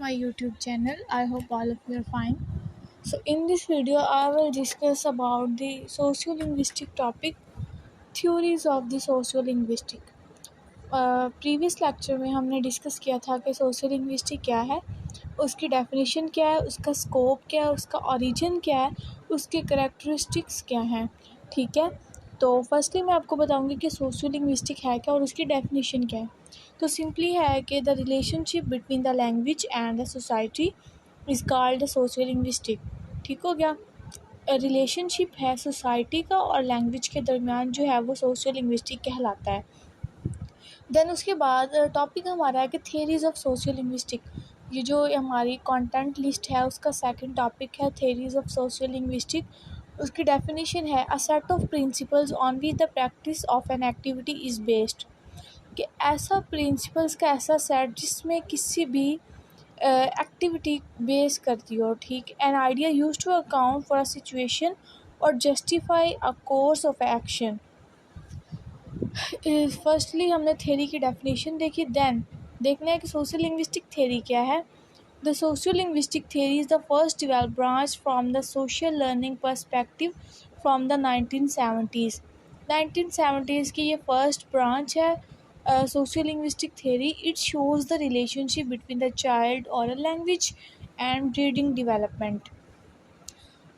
my YouTube channel. I hope all of you are fine. So in this video I will discuss about the sociolinguistic topic, theories of the sociolinguistic. Previous lecture में हमने discuss किया था कि सोशियोलिंग्विस्टिक क्या है, उसकी definition क्या है, उसका स्कोप क्या है, उसका ओरिजिन क्या है, उसके करैक्टरिस्टिक्स क्या हैं। ठीक है, तो फर्स्टली मैं आपको बताऊंगी कि सोशियोलिंग्विस्टिक है क्या और उसकी डेफिनेशन क्या है। तो सिंपली है कि the relationship between the language and the society is called sociolinguistic. ठीक हो गया, रिलेशनशिप है सोसाइटी का और लैंग्वेज के दरमियान जो है वो सोशियोलिंग्विस्टिक कहलाता है। देन उसके बाद टॉपिक हमारा है कि थियरीज़ ऑफ सोशियोलिंग्विस्टिक। ये जो हमारी कंटेंट लिस्ट है उसका सेकंड टॉपिक है थियरीज़ ऑफ सोशियोलिंग्विस्टिक। उसकी डेफिनेशन है a set of principles on which the practice of an activity is based. कि ऐसा प्रिंसिपल्स का ऐसा सेट जिसमें किसी भी एक्टिविटी बेस करती हो। ठीक, an idea use to account for a situation और justify a course of action. Firstly हमने थ्योरी की डेफिनेशन देखी, देन देखना है कि सोशियोलिंग्विस्टिक थ्योरी क्या है। The sociolinguistic theory is the first developed branch from the social learning perspective from the 1970s। 1970s की ये फर्स्ट ब्रांच है sociolinguistic theory. It shows the relationship between the child और a language and reading development.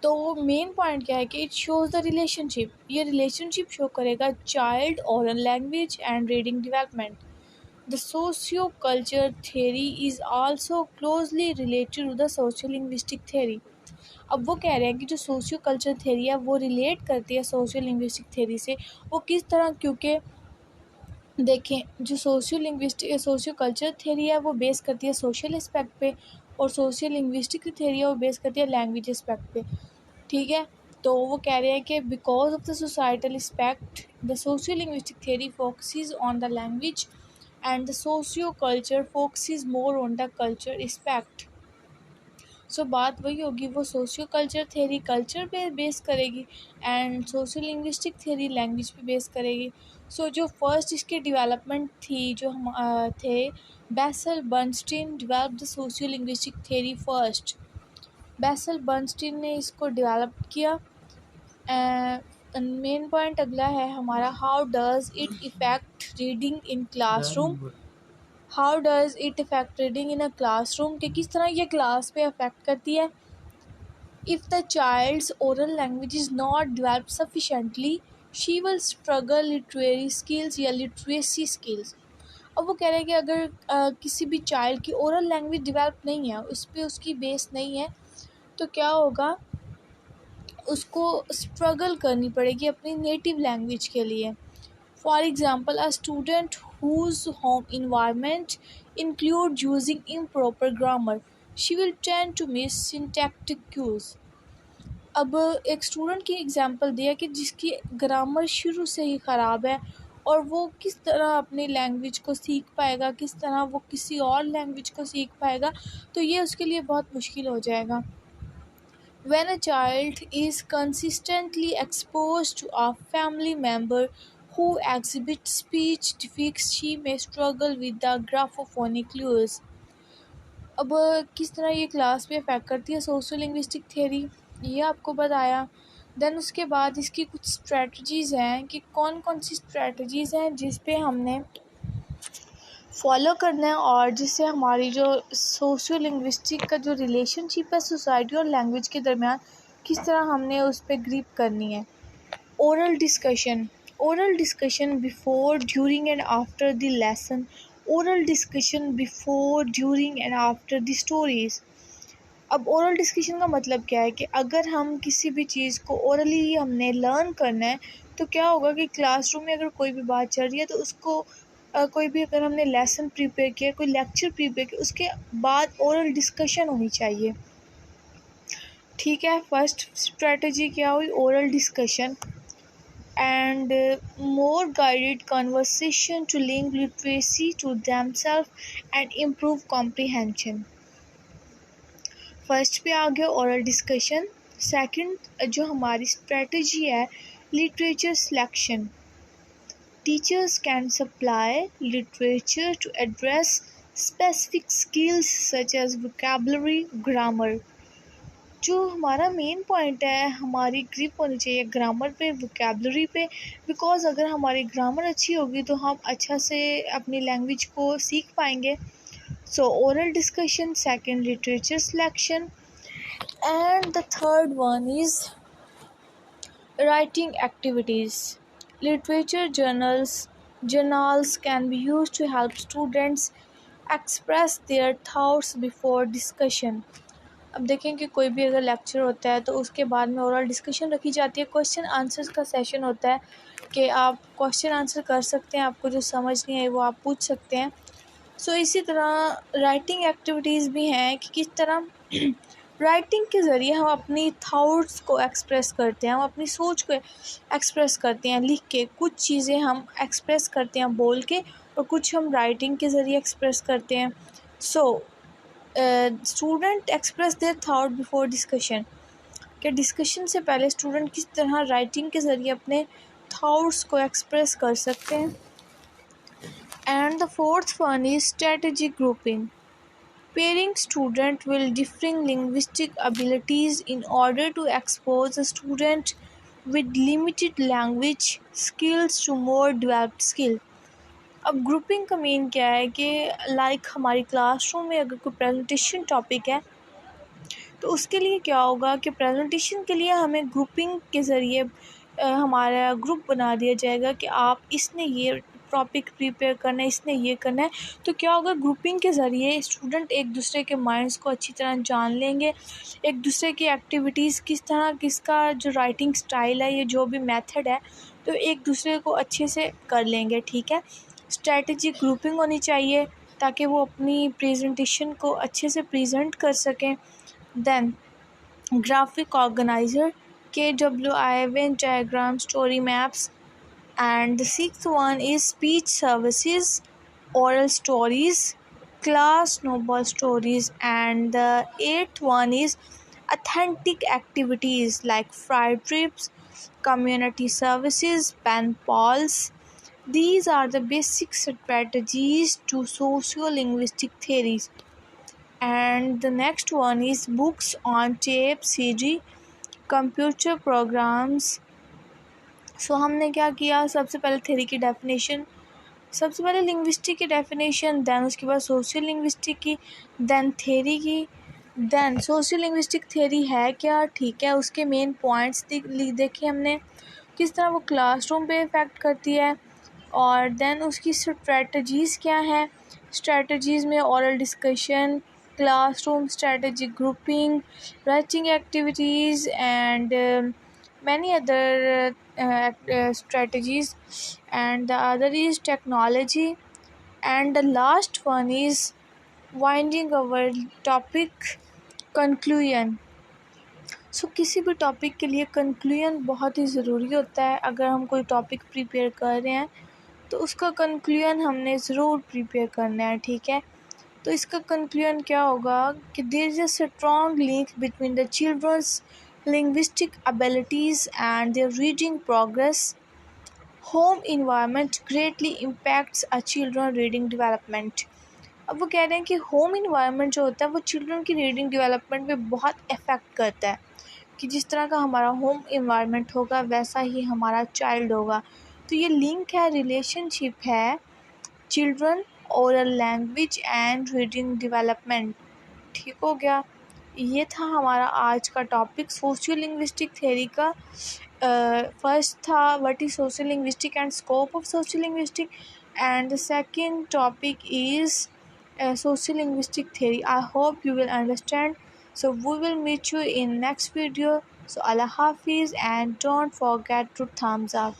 तो main point क्या है कि it shows the relationship, ये relationship show करेगा चाइल्ड और language and reading development. The socio culture theory is also closely related to the social linguistic theory. अब वो कह रहे हैं कि जो सोशियो कल्चर थेरी है वो रिलेट करती है सोशल लिंग्विस्टिक थेरी से। वो किस तरह, क्योंकि देखें जो सोशियो कल्चर थेरी है वो बेस करती है सोशल एस्पेक्ट पे और सोशियो लिंग्विस्टिक थेरी है वो बेस करती है लैंग्वेज एस्पेक्ट पे। ठीक है, तो वो कह रहे हैं कि because of the societal aspect the socio linguistic theory focuses on the language and the socio culture focuses more on the culture aspect. So बात वही होगी, वो सोशियो कल्चर थेरी कल्चर पे बेस करेगी and socio linguistic theory language पे base करेगी। So जो first इसकी डेवलपमेंट थी जो हम थे Basil Bernstein develop the socio linguistic theory first. Basil Bernstein ने इसको डेवलप किया। मेन पॉइंट अगला है हमारा, how does it effect reading in classroom. How does it effect reading in a classroom, कि किस तरह ये क्लास पे अफेक्ट करती है। If the child's oral language is not develop sufficiently she will struggle literary skills या literacy skills. अब वो कह रहे हैं कि अगर किसी भी चाइल्ड की ओरल लैंग्वेज डेवलप नहीं है, उस पर उसकी बेस नहीं है, तो क्या होगा, उसको स्ट्रगल करनी पड़ेगी अपनी नेटिव लैंग्वेज के लिए। For example a student whose home environment include using improper grammar she will tend to miss syntactic cues. अब एक स्टूडेंट की एग्ज़ाम्पल दिया कि जिसकी ग्रामर शुरू से ही ख़राब है और वो किस तरह अपनी लैंग्वेज को सीख पाएगा, किस तरह वो किसी और लैंग्वेज को सीख पाएगा, तो ये उसके लिए बहुत मुश्किल हो जाएगा। When a child is consistently exposed to a family member who exhibits speech defects, she may struggle with the graphophonic clues. अब किस तरह ये क्लास पे अफेक्ट करती है सोशल लिंग्विस्टिक थ्योरी, ये आपको बताया। देन उसके बाद इसकी कुछ स्ट्रेटजीज़ हैं कि कौन कौन सी स्ट्रेटजीज़ हैं जिस पे हमने फॉलो करना है और जिससे हमारी जो सोशियो लिंग्विस्टिक का जो रिलेशनशिप है सोसाइटी और लैंग्वेज के दरमियान किस तरह हमने उस पर ग्रिप करनी है। Oral discussion, oral discussion before during and after the lesson, oral discussion before during and after the stories. अब ओरल डिस्कशन का मतलब क्या है कि अगर हम किसी भी चीज़ को ओरली हमने लर्न करना है तो क्या होगा कि क्लासरूम में अगर कोई भी बात चल रही है तो उसको कोई भी अगर हमने लेसन प्रिपेयर किया, कोई लेक्चर प्रिपेयर किया, उसके बाद ओरल डिस्कशन होनी चाहिए। ठीक है, फर्स्ट स्ट्रेटजी क्या हुई, oral discussion and more guided conversation to link literacy to themselves and improve comprehension. First पे आ गया ओरल डिस्कशन। सेकंड जो हमारी स्ट्रेटजी है literature selection. Teachers can supply literature to address specific skills such as vocabulary grammar. जो हमारा main point है, हमारी ग्रिप होनी चाहिए ग्रामर पे, वोकैबुलरी पे। बिकॉज़ अगर हमारी ग्रामर अच्छी होगी तो हम अच्छा से अपनी लैंग्वेज को सीख पाएंगे। सो oral discussion, second literature selection, and the third one is writing activities. Literature journals can be used to help students express their thoughts before discussion. अब देखें कि कोई भी अगर लेक्चर होता है तो उसके बाद में ओरल डिस्कशन रखी जाती है, क्वेश्चन आंसर्स का सेशन होता है कि आप क्वेश्चन आंसर कर सकते हैं, आपको जो समझ नहीं आई वो आप पूछ सकते हैं। सो इसी तरह राइटिंग एक्टिविटीज़ भी हैं कि किस तरह राइटिंग के ज़रिए हम अपनी थाट्स को एक्सप्रेस करते हैं, हम अपनी सोच को एक्सप्रेस करते हैं लिख के। कुछ चीज़ें हम एक्सप्रेस करते हैं बोल के, और कुछ हम राइटिंग के ज़रिए एक्सप्रेस करते हैं। So student express their thought before discussion, कि डिस्कशन से पहले स्टूडेंट किस तरह राइटिंग के ज़रिए अपने थाट्स को एक्सप्रेस कर सकते हैं। And the fourth one is strategic grouping. Pairing students with differing linguistic abilities in order to expose a student with limited language skills to more developed skill. अब ग्रुपिंग का main क्या है कि like हमारी classroom में अगर कोई presentation topic है तो उसके लिए क्या होगा कि प्रेजेंटेशन के लिए हमें ग्रुपिंग के ज़रिए हमारा ग्रुप बना दिया जाएगा कि आप इसने ये टॉपिक प्रिपेयर करना है, इसने ये करना है। तो क्या होगा, ग्रुपिंग के ज़रिए स्टूडेंट एक दूसरे के माइंड्स को अच्छी तरह जान लेंगे, एक दूसरे की एक्टिविटीज़ किस तरह, किसका जो राइटिंग स्टाइल है, ये जो भी मेथड है, तो एक दूसरे को अच्छे से कर लेंगे। ठीक है, स्ट्रेटजिक ग्रुपिंग होनी चाहिए ताकि वो अपनी प्रेजेंटेशन को अच्छे से प्रेजेंट कर सकें। Then graphic organizer, KWI, Venn diagram, story maps, and the sixth one is speech services, oral stories, class snowball stories, and the eighth one is authentic activities like fry trips, community services, pen pals. These are the basic strategies to socio-linguistic theories. And the next one is books on tape, CD, computer programs. So हमने क्या किया, सबसे पहले theory की definition, सबसे पहले linguistic की definition, then उसके बाद सोशल लिंग्विस्टिक की, देन थ्योरी की। देन सोशल लिंग्विस्टिक थ्योरी है क्या, ठीक है, उसके मेन पॉइंट्स देखे हमने, किस तरह वो क्लासरूम पे इफ़ेक्ट करती है, और देन उसकी स्ट्रेटजीज़ क्या हैं। स्ट्रेटजीज़ में oral discussion, classroom strategic grouping, writing activities, and many other strategies. And the other is technology, and the last one is winding our topic conclusion. सो किसी भी टॉपिक के लिए कंक्लूजन बहुत ही ज़रूरी होता है। अगर हम कोई टॉपिक प्रिपेयर कर रहे हैं तो उसका कंक्लूजन हमने ज़रूर प्रिपेयर करना है। ठीक है, तो इसका कंक्लूजन क्या होगा कि there is a strong link between the children's linguistic abilities and their reading progress. Home environment greatly impacts a children reading development. अब वो कह रहे हैं कि होम इन्वायरमेंट जो होता है वो चिल्ड्रन की रीडिंग डेवलपमेंट में बहुत इफ़ेक्ट करता है, कि जिस तरह का हमारा होम इन्वायरमेंट होगा वैसा ही हमारा चाइल्ड होगा। तो ये लिंक है, रिलेशनशिप है children, oral language and reading development. ठीक हो गया, ये था हमारा आज का टॉपिक सोशियो लिंग्विस्टिक थ्योरी का। फर्स्ट था what is socio linguistic and scope of socio linguistic, and the second topic is socio linguistic theory. I hope you will understand. So we will meet you in next video. So Allah Hafiz, and don't forget to thumbs up.